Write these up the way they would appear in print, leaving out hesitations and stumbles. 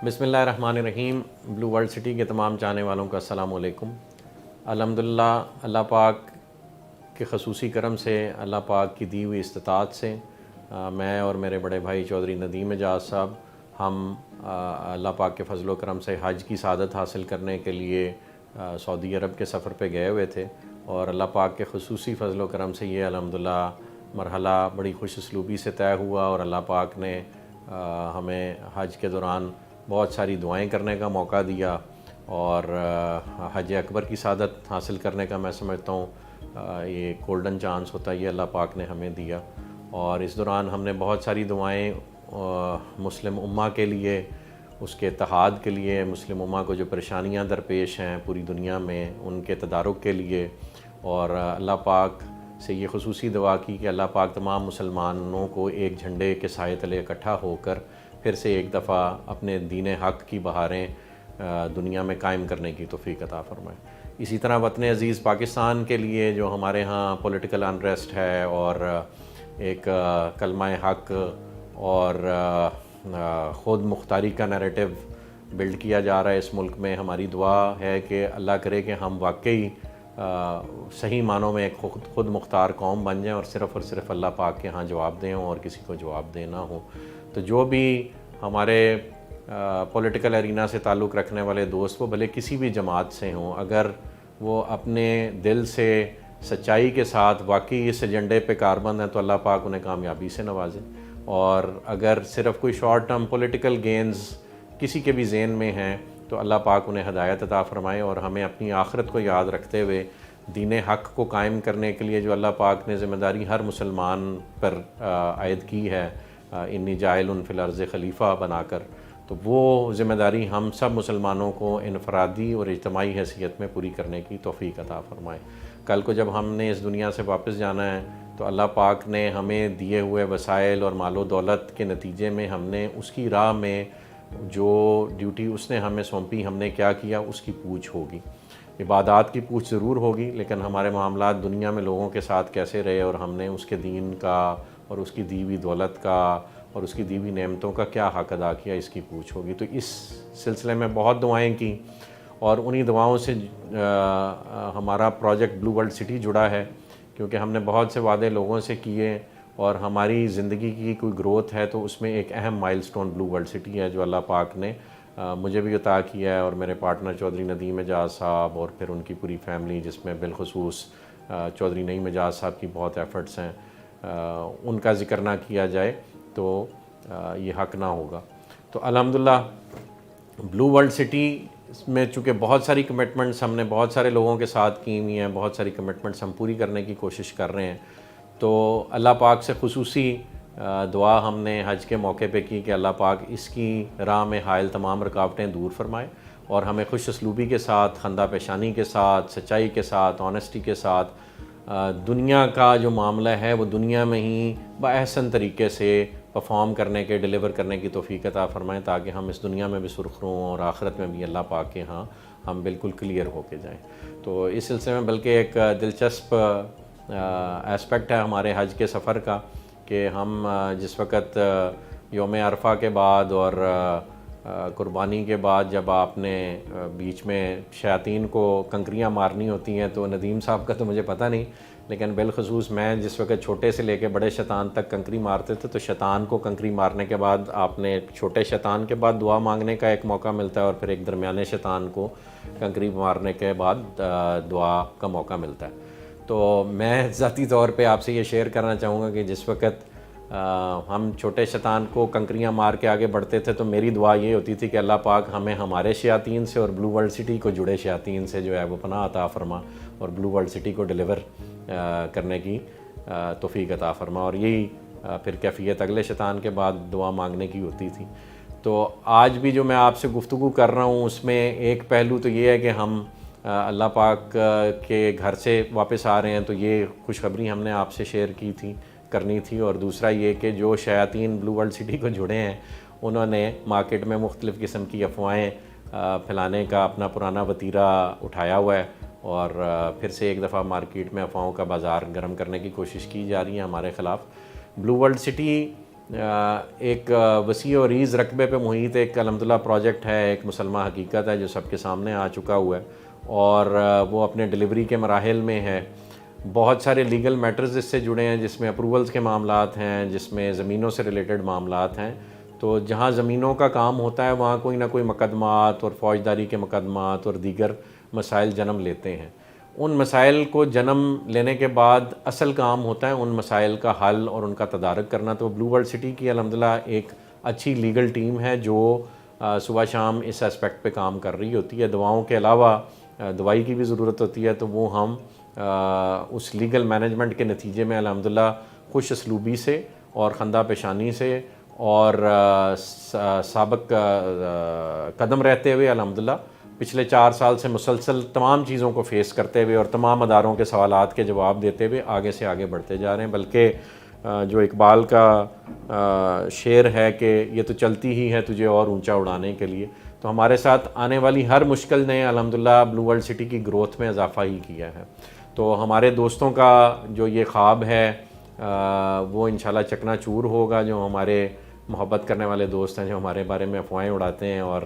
بسم اللہ الرحمن الرحیم۔ بلو ورلڈ سٹی کے تمام چاہنے والوں کا السلام علیکم۔ الحمدللہ اللہ پاک کے خصوصی کرم سے، اللہ پاک کی دی ہوئی استطاعت سے میں اور میرے بڑے بھائی چودھری ندیم اعجاز صاحب ہم اللہ پاک کے فضل و کرم سے حج کی سعادت حاصل کرنے کے لیے سعودی عرب کے سفر پہ گئے ہوئے تھے، اور اللہ پاک کے خصوصی فضل و کرم سے یہ الحمدللہ مرحلہ بڑی خوش اسلوبی سے طے ہوا، اور اللہ پاک نے ہمیں حج کے دوران بہت ساری دعائیں کرنے کا موقع دیا، اور حج اکبر کی سعادت حاصل کرنے کا میں سمجھتا ہوں یہ گولڈن چانس ہوتا ہے، یہ اللہ پاک نے ہمیں دیا۔ اور اس دوران ہم نے بہت ساری دعائیں مسلم امہ کے لیے، اس کے اتحاد کے لیے، مسلم امہ کو جو پریشانیاں درپیش ہیں پوری دنیا میں ان کے تدارک کے لیے، اور اللہ پاک سے یہ خصوصی دعا کی کہ اللہ پاک تمام مسلمانوں کو ایک جھنڈے کے سائے تلے اکٹھا ہو کر پھر سے ایک دفعہ اپنے دین حق کی بہاریں دنیا میں قائم کرنے کی توفیق عطا فرمائے۔ اسی طرح وطن عزیز پاکستان کے لیے جو ہمارے ہاں پولیٹیکل انریسٹ ہے، اور ایک کلمہ حق اور خود مختاری کا نیریٹو بلڈ کیا جا رہا ہے اس ملک میں، ہماری دعا ہے کہ اللہ کرے کہ ہم واقعی صحیح معنوں میں ایک خود مختار قوم بن جائیں، اور صرف اللہ پاک کے ہاں جواب دیں اور کسی کو جواب دینا ہو۔ تو جو بھی ہمارے پولیٹیکل ارینا سے تعلق رکھنے والے دوست، وہ بھلے کسی بھی جماعت سے ہوں، اگر وہ اپنے دل سے سچائی کے ساتھ واقعی اس ایجنڈے پہ کاربند ہیں تو اللہ پاک انہیں کامیابی سے نوازے، اور اگر صرف کوئی شارٹ ٹرم پولیٹیکل گینز کسی کے بھی ذہن میں ہیں تو اللہ پاک انہیں ہدایت عطا فرمائے، اور ہمیں اپنی آخرت کو یاد رکھتے ہوئے دین حق کو قائم کرنے کے لیے جو اللہ پاک نے ذمہ داری ہر مسلمان پر عائد کی ہے، انی جاعل فی الارض خلیفہ بنا کر، تو وہ ذمہ داری ہم سب مسلمانوں کو انفرادی اور اجتماعی حیثیت میں پوری کرنے کی توفیق عطا فرمائے۔ کل کو جب ہم نے اس دنیا سے واپس جانا ہے تو اللہ پاک نے ہمیں دیے ہوئے وسائل اور مال و دولت کے نتیجے میں ہم نے اس کی راہ میں جو ڈیوٹی اس نے ہمیں سونپی ہم نے کیا کیا، اس کی پوچھ ہوگی۔ عبادات کی پوچھ ضرور ہوگی، لیکن ہمارے معاملات دنیا میں لوگوں کے ساتھ کیسے رہے، اور ہم نے اس کے دین کا اور اس کی دی ہوئی دولت کا اور اس کی دی ہوئی نعمتوں کا کیا حق ادا کیا، اس کی پوچھ ہوگی۔ تو اس سلسلے میں بہت دعائیں کی، اور انہی دعاؤں سے ہمارا پروجیکٹ بلو ورلڈ سٹی جڑا ہے، کیونکہ ہم نے بہت سے وعدے لوگوں سے کیے، اور ہماری زندگی کی کوئی گروتھ ہے تو اس میں ایک اہم مائل سٹون بلو ورلڈ سٹی ہے جو اللہ پاک نے مجھے بھی عطا کیا ہے، اور میرے پارٹنر چودھری ندیم اعجاز صاحب اور پھر ان کی پوری فیملی، جس میں بالخصوص چودھری نعیم اعجاز صاحب کی بہت ایفرٹس ہیں، ان کا ذکر نہ کیا جائے تو یہ حق نہ ہوگا۔ تو الحمدللہ بلو ورلڈ سٹی میں چونکہ بہت ساری کمٹمنٹس ہم نے بہت سارے لوگوں کے ساتھ کی ہوئی ہیں، بہت ساری کمٹمنٹس ہم پوری کرنے کی کوشش کر رہے ہیں، تو اللہ پاک سے خصوصی دعا ہم نے حج کے موقع پہ کی کہ اللہ پاک اس کی راہ میں حائل تمام رکاوٹیں دور فرمائے، اور ہمیں خوش اسلوبی کے ساتھ، خندہ پیشانی کے ساتھ، سچائی کے ساتھ، آنیسٹی کے ساتھ دنیا کا جو معاملہ ہے وہ دنیا میں ہی بأحسن طریقے سے پرفارم کرنے کے، ڈیلیور کرنے کی توفیق عطا فرمائیں، تاکہ ہم اس دنیا میں بھی سرخرو ہوں اور آخرت میں بھی اللہ پاک کے ہاں ہم بالکل کلیئر ہو کے جائیں۔ تو اس سلسلے میں بلکہ ایک دلچسپ اسپیکٹ ہے ہمارے حج کے سفر کا کہ ہم جس وقت یوم عرفہ کے بعد اور قربانی کے بعد جب آپ نے بیچ میں شیاطین کو کنکریاں مارنی ہوتی ہیں، تو ندیم صاحب کا تو مجھے پتہ نہیں، لیکن بالخصوص میں جس وقت چھوٹے سے لے کے بڑے شیطان تک کنکری مارتے تھے، تو شیطان کو کنکری مارنے کے بعد آپ نے چھوٹے شیطان کے بعد دعا مانگنے کا ایک موقع ملتا ہے، اور پھر ایک درمیانے شیطان کو کنکری مارنے کے بعد دعا کا موقع ملتا ہے۔ تو میں ذاتی طور پہ آپ سے یہ شیئر کرنا چاہوں گا کہ جس وقت ہم چھوٹے شیطان کو کنکریاں مار کے آگے بڑھتے تھے تو میری دعا یہ ہوتی تھی کہ اللہ پاک ہمیں ہمارے شیاطین سے اور بلو ورلڈ سٹی کو جڑے شیاطین سے جو ہے وہ پناہ عطا فرما، اور بلو ورلڈ سٹی کو ڈیلیور کرنے کی توفیق عطا فرما، اور یہی پھر کیفیت اگلے شیطان کے بعد دعا مانگنے کی ہوتی تھی۔ تو آج بھی جو میں آپ سے گفتگو کر رہا ہوں اس میں ایک پہلو تو یہ ہے کہ ہم اللہ پاک کے گھر سے واپس آ رہے ہیں، تو یہ خوشخبری ہم نے آپ سے شیئر کرنی تھی، اور دوسرا یہ کہ جو شیاطین بلو ورلڈ سٹی کو جڑے ہیں انہوں نے مارکیٹ میں مختلف قسم کی افواہیں پھیلانے کا اپنا پرانا وتیرہ اٹھایا ہوا ہے، اور پھر سے ایک دفعہ مارکیٹ میں افواہوں کا بازار گرم کرنے کی کوشش کی جا رہی ہے ہمارے خلاف۔ بلو ورلڈ سٹی ایک وسیع و عریض رقبے پہ محیط ایک الحمدللہ پروجیکٹ ہے، ایک مسلمہ حقیقت ہے جو سب کے سامنے آ چکا ہوا ہے اور وہ اپنے ڈلیوری کے مراحل میں ہے۔ بہت سارے لیگل میٹرز اس سے جڑے ہیں، جس میں اپروولز کے معاملات ہیں، جس میں زمینوں سے ریلیٹڈ معاملات ہیں۔ تو جہاں زمینوں کا کام ہوتا ہے وہاں کوئی نہ کوئی مقدمات اور فوجداری کے مقدمات اور دیگر مسائل جنم لیتے ہیں۔ ان مسائل کو جنم لینے کے بعد اصل کام ہوتا ہے ان مسائل کا حل اور ان کا تدارک کرنا۔ تو بلو ورلڈ سٹی کی الحمدللہ ایک اچھی لیگل ٹیم ہے جو صبح شام اس اسپیکٹ پہ کام کر رہی ہوتی ہے۔ دواؤں کے علاوہ دوائی کی بھی ضرورت ہوتی ہے، تو وہ ہم اس لیگل مینجمنٹ کے نتیجے میں الحمدللہ خوش اسلوبی سے اور خندہ پیشانی سے اور سابق قدم رہتے ہوئے الحمدللہ پچھلے 4 سال سے مسلسل تمام چیزوں کو فیس کرتے ہوئے اور تمام اداروں کے سوالات کے جواب دیتے ہوئے آگے سے آگے بڑھتے جا رہے ہیں۔ بلکہ جو اقبال کا شعر ہے کہ یہ تو چلتی ہی ہے تجھے اور اونچا اڑانے کے لیے، تو ہمارے ساتھ آنے والی ہر مشکل نے الحمدللہ بلو ورلڈ سٹی کی گروتھ میں اضافہ ہی کیا ہے۔ تو ہمارے دوستوں کا جو یہ خواب ہے وہ انشاءاللہ چکنا چور ہوگا۔ جو ہمارے محبت کرنے والے دوست ہیں، جو ہمارے بارے میں افواہیں اڑاتے ہیں، اور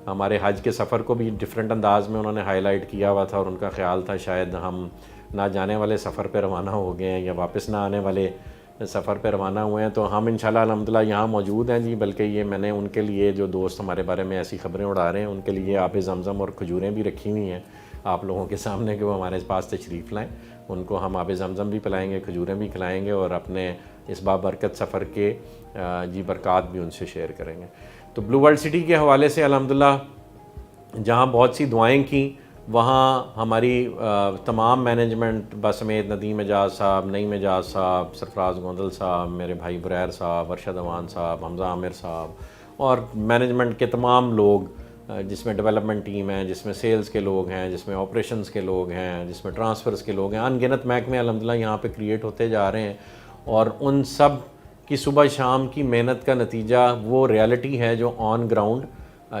ہمارے حج کے سفر کو بھی ڈیفرنٹ انداز میں انہوں نے ہائی لائٹ کیا ہوا تھا، اور ان کا خیال تھا شاید ہم نہ جانے والے سفر پہ روانہ ہو گئے ہیں یا واپس نہ آنے والے سفر پہ روانہ ہوئے ہیں۔ تو ہم انشاءاللہ الحمدللہ یہاں موجود ہیں جی۔ بلکہ یہ میں نے ان کے لیے، جو دوست ہمارے بارے میں ایسی خبریں اڑا رہے ہیں، ان کے لیے آب زمزم اور کھجوریں بھی رکھی ہوئی ہیں آپ لوگوں کے سامنے کہ وہ ہمارے پاس تشریف لائیں۔ ان کو ہم آب زمزم بھی پلائیں گے، کھجوریں بھی کھلائیں گے، اور اپنے اس بابرکت سفر کے جی برکات بھی ان سے شیئر کریں گے۔ تو بلو ورلڈ سٹی کے حوالے سے الحمدللہ جہاں بہت سی دعائیں کیں، وہاں ہماری تمام مینجمنٹ بسمیت ندیم اعجاز صاحب، نعیم اعجاز صاحب، سرفراز گوندل صاحب، میرے بھائی بریر صاحب، ارشد اوان صاحب، حمزہ عامر صاحب، اور مینجمنٹ کے تمام لوگ، جس میں ڈیولپمنٹ ٹیم ہے، جس میں سیلز کے لوگ ہیں، جس میں آپریشنز کے لوگ ہیں، جس میں ٹرانسفرز کے لوگ ہیں، ان گنت محکمے الحمدللہ یہاں پہ کریٹ ہوتے جا رہے ہیں، اور ان سب کی صبح شام کی محنت کا نتیجہ وہ ریالٹی ہے جو آن گراؤنڈ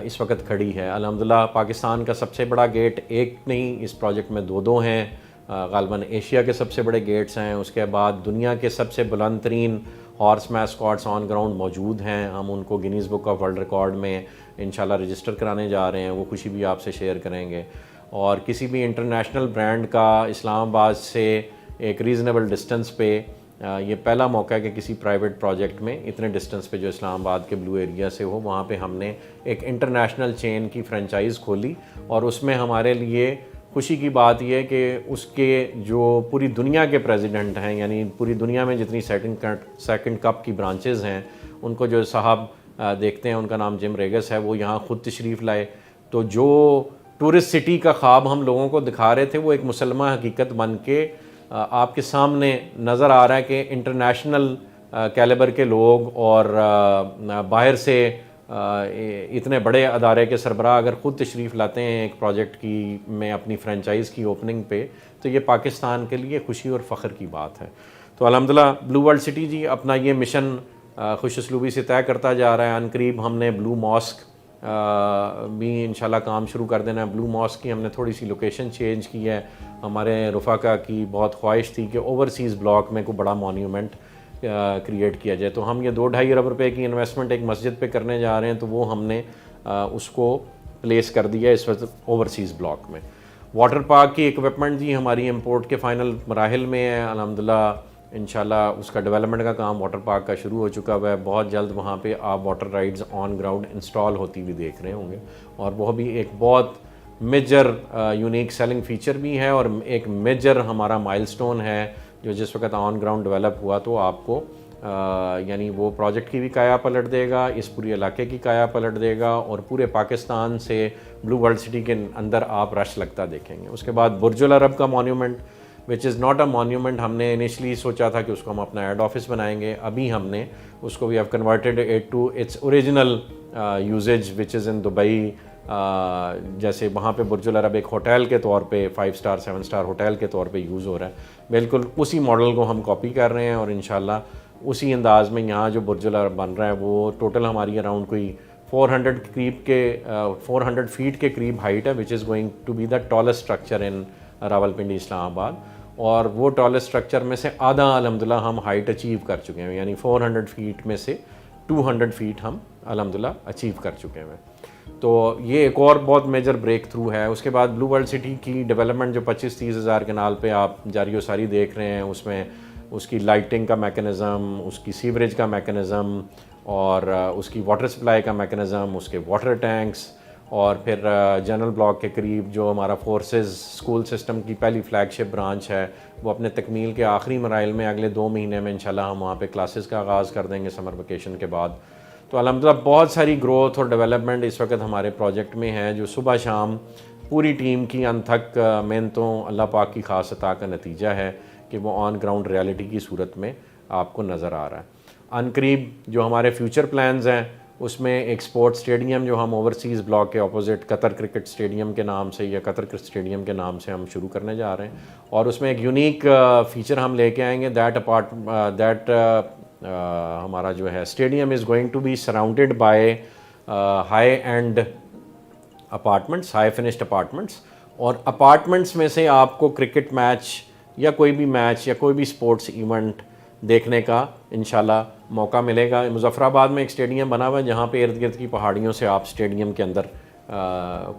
اس وقت کھڑی ہے۔ الحمدللہ پاکستان کا سب سے بڑا گیٹ ایک نہیں، اس پروجیکٹ میں 2 ہیں، غالباً ایشیا کے سب سے بڑے گیٹس ہیں۔ اس کے بعد دنیا کے سب سے بلند ترین ہارس میسکاٹس آن گراؤنڈ موجود ہیں۔ ہم ان کو Guinness book of world record میں انشاءاللہ رجسٹر کرانے جا رہے ہیں، وہ خوشی بھی آپ سے شیئر کریں گے۔ اور کسی بھی انٹرنیشنل برانڈ کا اسلام آباد سے ایک ریزنیبل ڈسٹنس پہ، یہ پہلا موقع ہے کہ کسی پرائیویٹ پروجیکٹ میں اتنے ڈسٹنس پہ جو اسلام آباد کے بلو ایریا سے ہو، وہاں پہ ہم نے ایک انٹرنیشنل چین کی فرنچائز کھولی، اور اس میں ہمارے لیے خوشی کی بات یہ ہے کہ اس کے جو پوری دنیا کے پریزیڈنٹ ہیں، یعنی پوری دنیا میں جتنی سیکنڈ کپ کی برانچز ہیں، ان کو جو صاحب دیکھتے ہیں، ان کا نام جم ریگس ہے، وہ یہاں خود تشریف لائے۔ تو جو ٹورسٹ سٹی کا خواب ہم لوگوں کو دکھا رہے تھے، وہ ایک مسلمہ حقیقت بن کے آپ کے سامنے نظر آ رہا ہے کہ انٹرنیشنل کیلیبر کے لوگ اور باہر سے اتنے بڑے ادارے کے سربراہ اگر خود تشریف لاتے ہیں ایک پروجیکٹ کی میں اپنی فرنچائز کی اوپننگ پہ، تو یہ پاکستان کے لیے خوشی اور فخر کی بات ہے۔ تو الحمدللہ بلو ورلڈ سٹی جی اپنا یہ مشن خوش اسلوبی سے طے کرتا جا رہا ہے۔ ان قریب ہم نے بلو ماسک بھی انشاءاللہ کام شروع کر دینا ہے۔ بلو ماسک کی ہم نے تھوڑی سی لوکیشن چینج کی ہے۔ ہمارے رفقا کی بہت خواہش تھی کہ اوورسیز بلاک میں کوئی بڑا مونیومنٹ کریٹ کیا جائے، تو ہم یہ 2-2.5 ارب روپے کی انویسٹمنٹ ایک مسجد پہ کرنے جا رہے ہیں، تو وہ ہم نے اس کو پلیس کر دیا اس وقت اوورسیز بلاک میں۔ واٹر پارک کی اکوپمنٹ جی ہماری امپورٹ کے فائنل مراحل میں ہے۔ الحمدللہ انشاءاللہ اس کا ڈیولپمنٹ کا کام واٹر پارک کا شروع ہو چکا ہوا ہے۔ بہت جلد وہاں پہ آپ water rides on ground install ہوتی بھی دیکھ رہے ہوں گے، اور وہ بھی ایک بہت میجر یونیک سیلنگ فیچر بھی ہے، اور ایک میجر ہمارا مائل سٹون ہے جو جس وقت آن گراؤنڈ ڈیولپ ہوا تو آپ کو یعنی وہ پروجیکٹ کی بھی کایا پلٹ دے گا، اس پورے علاقے کی کایا پلٹ دے گا، اور پورے پاکستان سے بلو ورلڈ سٹی کے اندر آپ رش لگتا دیکھیں گے۔ اس کے بعد برج العرب کا مونیومنٹ وچ از ناٹ اے مونیومنٹ، ہم نے انیشلی سوچا تھا کہ اس کو ہم اپنا ایڈ آفس بنائیں گے، ابھی ہم نے اس کو we have converted it to its original usage which is in Dubai. جیسے وہاں پہ برج العرب ایک ہوٹل کے طور پہ 5 اسٹار 7 اسٹار ہوٹل کے طور پہ یوز ہو رہا ہے، بالکل اسی ماڈل کو ہم کاپی کر رہے ہیں، اور انشاءاللہ اسی انداز میں یہاں جو برج العرب بن رہا ہے وہ ٹوٹل ہماری اراؤنڈ کوئی 400 فیٹ کے قریب ہائٹ ہے، which is going to be the tallest structure in Rawalpindi Islamabad, اور وہ ٹالسٹ اسٹرکچر میں سے آدھا الحمدللہ ہم ہائٹ اچیو کر چکے ہیں، یعنی 400 فیٹ میں سے 200 فیٹ ہم الحمدللہ اچیو کر چکے ہیں. تو یہ ایک اور بہت میجر بریک تھرو ہے. اس کے بعد بلو ورلڈ سٹی کی ڈیولپمنٹ جو 25-30 ہزار کنال پہ آپ جاری و ساری دیکھ رہے ہیں, اس میں اس کی لائٹنگ کا میکانزم, اس کی سیوریج کا میکانزم, اور اس کی واٹر سپلائی کا میکانزم, اس کے واٹر ٹینکس, اور پھر جنرل بلاک کے قریب جو ہمارا فورسز اسکول سسٹم کی پہلی فلیگ شپ برانچ ہے, وہ اپنے تکمیل کے آخری مراحل میں اگلے 2 مہینے میں انشاءاللہ ہم وہاں پہ کلاسز کا آغاز کر دیں گے سمر ویکیشن کے بعد. تو الحمدللہ بہت ساری گروتھ اور ڈیولپمنٹ اس وقت ہمارے پروجیکٹ میں ہے, جو صبح شام پوری ٹیم کی انتھک محنتوں اللہ پاک کی خاص عطا کا نتیجہ ہے کہ وہ آن گراؤنڈ ریالٹی کی صورت میں آپ کو نظر آ رہا ہے. ان قریب جو ہمارے فیوچر پلانز ہیں, اس میں ایک سپورٹ اسٹیڈیم جو ہم اوورسیز بلاک کے اپوزٹ قطر کرکٹ اسٹیڈیم کے نام سے یا قطر کرکٹ اسٹیڈیم کے نام سے ہم شروع کرنے جا رہے ہیں, اور اس میں ایک یونیک فیچر ہم لے کے آئیں گے. دیٹ ہمارا جو ہے stadium is going to be surrounded by high end apartments, high finished apartments, اور اپارٹمنٹس میں سے آپ کو کرکٹ میچ یا کوئی بھی میچ یا کوئی بھی اسپورٹس ایونٹ دیکھنے کا انشاءاللہ موقع ملے گا. مظفر آباد میں ایک اسٹیڈیم بنا ہوا ہے جہاں پہ ارد گرد کی پہاڑیوں سے آپ اسٹیڈیم کے اندر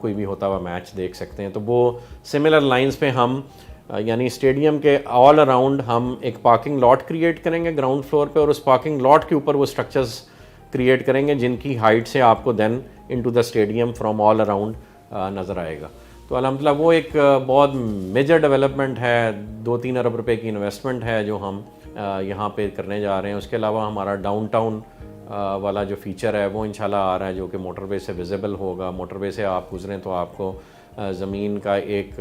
کوئی بھی ہوتا ہوا میچ دیکھ سکتے ہیں. تو وہ سملر لائنز پہ ہم یعنی اسٹیڈیم کے آل اراؤنڈ ہم ایک پارکنگ لاٹ کریٹ کریں گے گراؤنڈ فلور پہ, اور اس پارکنگ لاٹ کے اوپر وہ اسٹرکچرز کریٹ کریں گے جن کی ہائٹ سے آپ کو then into the stadium from all around نظر آئے گا. تو الحمدللہ وہ ایک بہت میجر ڈیولپمنٹ ہے, 2-3 ارب روپے کی انویسٹمنٹ ہے جو ہم یہاں پہ کرنے جا رہے ہیں. اس کے علاوہ ہمارا ڈاؤن ٹاؤن والا جو فیچر ہے وہ انشاءاللہ آ رہا ہے, جو کہ موٹر وے سے ویزیبل ہوگا. موٹر وے سے آپ گزریں تو آپ کو زمین کا ایک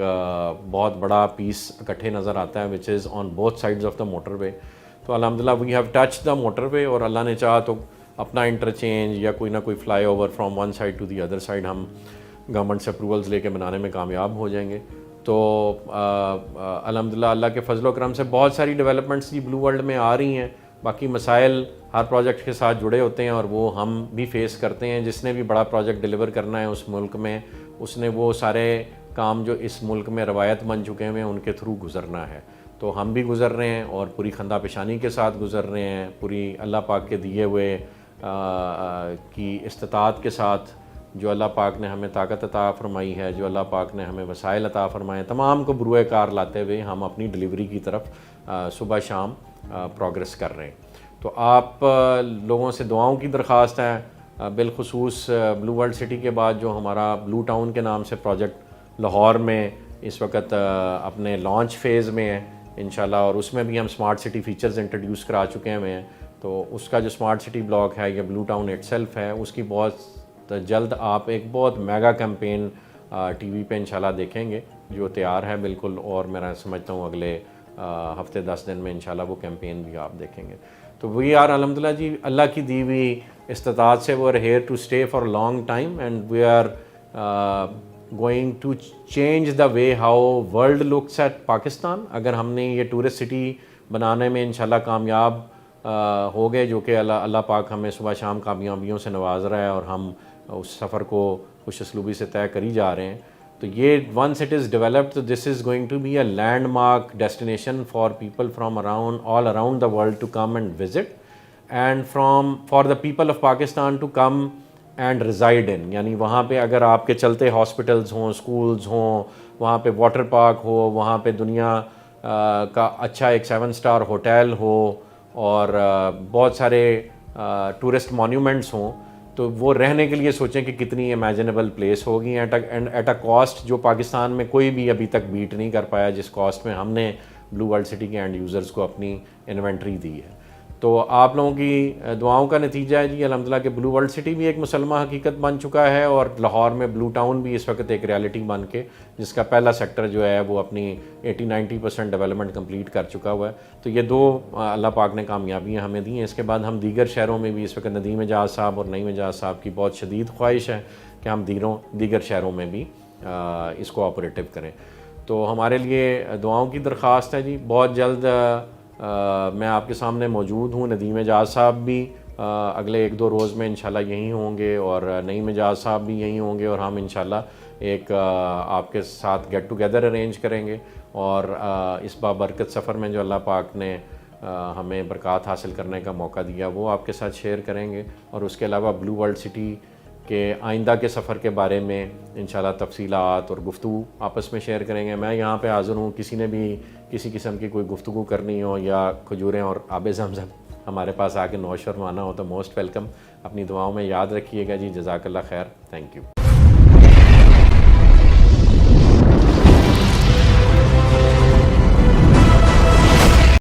بہت بڑا پیس اکٹھے نظر آتا ہے, which is on both sides of the motorway. تو الحمدللہ we have touch the motorway, اور اللہ نے چاہا تو اپنا انٹرچینج یا کوئی نہ کوئی flyover from one side to the other side ہم گورنمنٹ سے اپروولز لے کے بنانے میں کامیاب ہو جائیں گے. تو الحمدللہ اللہ کے فضل و کرم سے بہت ساری ڈیولپمنٹس بھی بلو ورلڈ میں آ رہی ہیں. باقی مسائل ہر پروجیکٹ کے ساتھ جڑے ہوتے ہیں اور وہ ہم بھی فیس کرتے ہیں. جس نے بھی بڑا پروجیکٹ ڈیلیور کرنا ہے اس ملک میں, اس نے وہ سارے کام جو اس ملک میں روایت بن چکے ہیں ان کے تھرو گزرنا ہے. تو ہم بھی گزر رہے ہیں اور پوری خندہ پیشانی کے ساتھ گزر رہے ہیں, پوری اللہ پاک کے دیے ہوئے کی استطاعت کے ساتھ. جو اللہ پاک نے ہمیں طاقت عطا فرمائی ہے, جو اللہ پاک نے ہمیں وسائل عطا فرمائے, تمام کو بروئے کار لاتے ہوئے ہم اپنی ڈلیوری کی طرف صبح شام پروگریس کر رہے ہیں. تو آپ لوگوں سے دعاؤں کی درخواست ہے, بالخصوص بلو ورلڈ سٹی کے بعد جو ہمارا بلو ٹاؤن کے نام سے پروجیکٹ لاہور میں اس وقت اپنے لانچ فیز میں ہے انشاءاللہ, اور اس میں بھی ہم سمارٹ سٹی فیچرز انٹروڈیوس کرا چکے ہیں. تو اس کا جو سمارٹ سٹی بلاک ہے یا بلو ٹاؤن اٹ سیلف ہے, اس کی بہت جلد آپ ایک بہت میگا کیمپین ٹی وی پہ انشاءاللہ دیکھیں گے جو تیار ہے بالکل, اور میں سمجھتا ہوں اگلے ہفتے 10 دن میں انشاءاللہ وہ کیمپین بھی آپ دیکھیں گے. تو وی آر الحمدللہ جی اللہ کی دی ہوئی استطاعت سے وہ here to stay for long time, and we are going to change the way how world looks at Pakistan. اگر ہم نے یہ ٹورسٹ سٹی بنانے میں انشاءاللہ کامیاب ہو گئے, جو کہ اللہ پاک ہمیں صبح شام کامیابیوں سے نواز رہا ہے اور ہم اس سفر کو خوش اسلوبی سے طے کری جا رہے ہیں, تو یہ once it is developed this is going to be a landmark destination for people from all around the world to come and visit, and for the people of Pakistan to come and reside in. یعنی وہاں پہ اگر آپ کے چلتے hospitals ہوں, schools ہوں, وہاں پہ واٹر پارک ہو, وہاں پہ دنیا کا اچھا ایک 7 اسٹار ہوٹل ہو, اور بہت سارے ٹورسٹ مونیومنٹس ہوں, تو وہ رہنے کے لیے سوچیں کہ کتنی امیجنیبل پلیس ہوگی ایٹ اے کاسٹ جو پاکستان میں کوئی بھی ابھی تک بیٹ نہیں کر پایا, جس کاسٹ میں ہم نے بلو ورلڈ سٹی کے اینڈ یوزرز کو اپنی انوینٹری دی ہے. تو آپ لوگوں کی دعاؤں کا نتیجہ ہے جی الحمدللہ کہ بلو ورلڈ سٹی بھی ایک مسلمہ حقیقت بن چکا ہے, اور لاہور میں بلو ٹاؤن بھی اس وقت ایک ریالٹی بن کے, جس کا پہلا سیکٹر جو ہے وہ اپنی 80-90% ڈیولپمنٹ کمپلیٹ کر چکا ہوا ہے. تو یہ 2 اللہ پاک نے کامیابیاں ہمیں دی ہیں. اس کے بعد ہم دیگر شہروں میں بھی, اس وقت ندیم اعجاز صاحب اور نعیم اعجاز صاحب کی بہت شدید خواہش ہے کہ ہم دیگر شہروں میں بھی اس کو آپریٹو کریں. تو ہمارے لیے دعاؤں کی درخواست ہے جی. بہت جلد میں آپ کے سامنے موجود ہوں. ندیم اعجاز صاحب بھی اگلے 1-2 روز میں انشاءاللہ یہیں ہوں گے, اور نعیم اعجاز صاحب بھی یہیں ہوں گے, اور ہم انشاءاللہ ایک آپ کے ساتھ گیٹ ٹوگیدر ارینج کریں گے, اور اس بابرکت سفر میں جو اللہ پاک نے ہمیں برکات حاصل کرنے کا موقع دیا، وہ آپ کے ساتھ شیئر کریں گے، اور اس کے علاوہ بلو ورلڈ سٹی کے آئندہ کے سفر کے بارے میں انشاءاللہ تفصیلات اور گفتگو آپس میں شیئر کریں گے۔ میں یہاں پہ حاضر ہوں، کسی نے بھی کسی قسم کی کوئی گفتگو کرنی ہو یا کھجوریں اور آب زمزم ہمارے پاس آ کے نوش فرمانا ہو تو موسٹ ویلکم۔ اپنی دعاؤں میں یاد رکھیے گا جی۔ جزاک اللہ خیر، تھینک یو۔